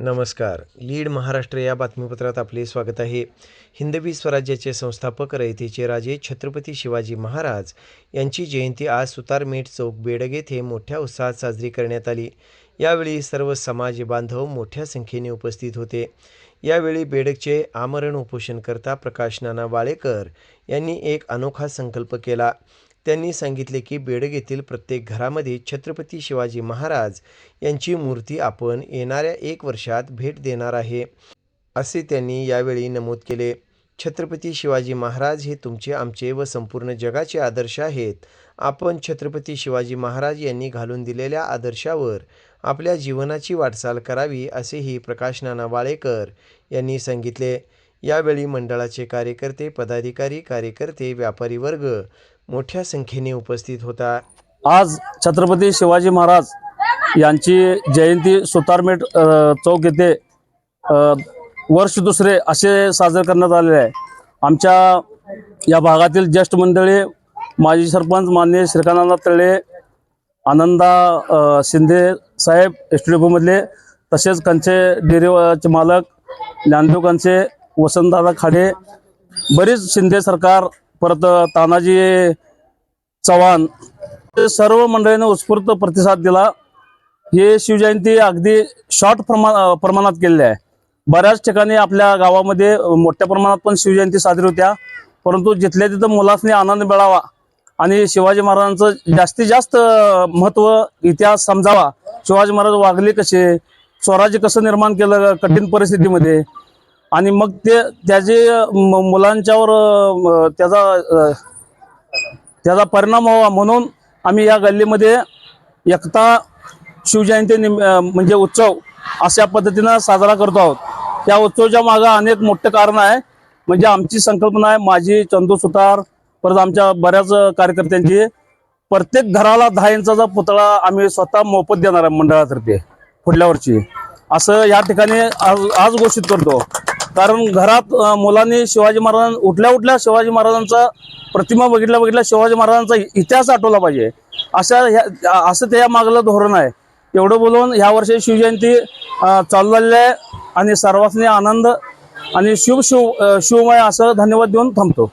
नमस्कार. लीड महाराष्ट्र या बातमीपत्रात आपले स्वागत आहे. हिंदवी स्वराज्याचे संस्थापक रयतेचे राजे छत्रपती शिवाजी महाराज यांची जयंती आज सुतारमेट चौक बेडग येथे मोठ्या उत्साहात साजरी करण्यात आली. यावेळी सर्व समाज बांधव मोठ्या संख्येने उपस्थित होते. यावेळी बेडगचे आमरण उपोषणकर्ता प्रकाश नाना वाळेकर यांनी एक अनोखा संकल्प केला. त्यांनी सांगितले की बेडग येथील प्रत्येक घरामध्ये छत्रपती शिवाजी महाराज यांची मूर्ती आपण येणाऱ्या 1 वर्षात भेट देणार आहे, असे त्यांनी यावेळी नमूद केले. छत्रपती शिवाजी महाराज हे तुमचे, आमचे व संपूर्ण जगाचे आदर्श आहेत. आपण छत्रपती शिवाजी महाराज यांनी घालून दिलेल्या आदर्शावर आपल्या जीवनाची वाटचाल करावी, असेही प्रकाश नाना वाळेकर यांनी सांगितले. यावेळी मंडळाचे कार्यकर्ते, पदाधिकारी, कार्यकर्ते, व्यापारी वर्ग मोठ्या संख्येने उपस्थित होता. आज छत्रपती शिवाजी महाराज यांची जयंती सुतारमेट चौक येथे वर्ष दुसरे असे साजरे करण्यात आलेले आहे. आमच्या या भागातील ज्येष्ठ मंडळी, माजी सरपंच माननीय श्रीकांत तळे, आनंदा शिंदे साहेब एसटीडीओमधले, तसेच कंचे डेअरीचे मालक, ज्ञानदेव कंचे, वसंतदादा खाडे, बरीच शिंदे सरकार, परत तानाजी चव्हाण, सर्व मंडळींनी उत्स्फूर्त प्रतिसाद दिला. हे शिवजयंती अगदी शॉर्ट प्रमाणात केलेली आहे. बऱ्याच ठिकाणी आपल्या गावामध्ये मोठ्या प्रमाणात पण शिवजयंती साजरी होत्या, परंतु जिथल्या तिथं मुलांनी आनंद मिळावा आणि शिवाजी महाराजांचं जास्तीत जास्त महत्त्व, इतिहास समजावा, शिवाजी महाराज वागले कसे, स्वराज्य कसं निर्माण केलं कठीण परिस्थितीमध्ये, आणि मग ते त्याचे मुलांच्यावर त्याचा परिणाम व्हावा म्हणून आम्ही या गल्लीमध्ये एकता शिवजयंती म्हणजे उत्सव अशा पद्धतीनं साजरा करतो आहोत. त्या उत्सवाच्या मागे अनेक मोठे कारण आहे. म्हणजे आमची संकल्पना आहे, माझी, चंदू सुतार, परत आमच्या बऱ्याच कार्यकर्त्यांची, प्रत्येक घराला 10 इंचाचा पुतळा आम्ही स्वतः मोफत देणार आहे मंडळातर्फे पुढल्या वर्षी, असं या ठिकाणी आज घोषित करतो. कारण घरात मुलांनी शिवाजी महाराज उठल्या शिवाजी महाराजांचा प्रतिमा बघितल्या शिवाजी महाराजांचा इतिहास आठवला पाहिजे, असं त्या मागलं धोरण आहे. एवढं बोलून ह्या वर्षी शिवजयंती चालू झालेली आहे आणि सर्वांनी आनंद आणि शिवमय असं धन्यवाद देऊन थांबतो.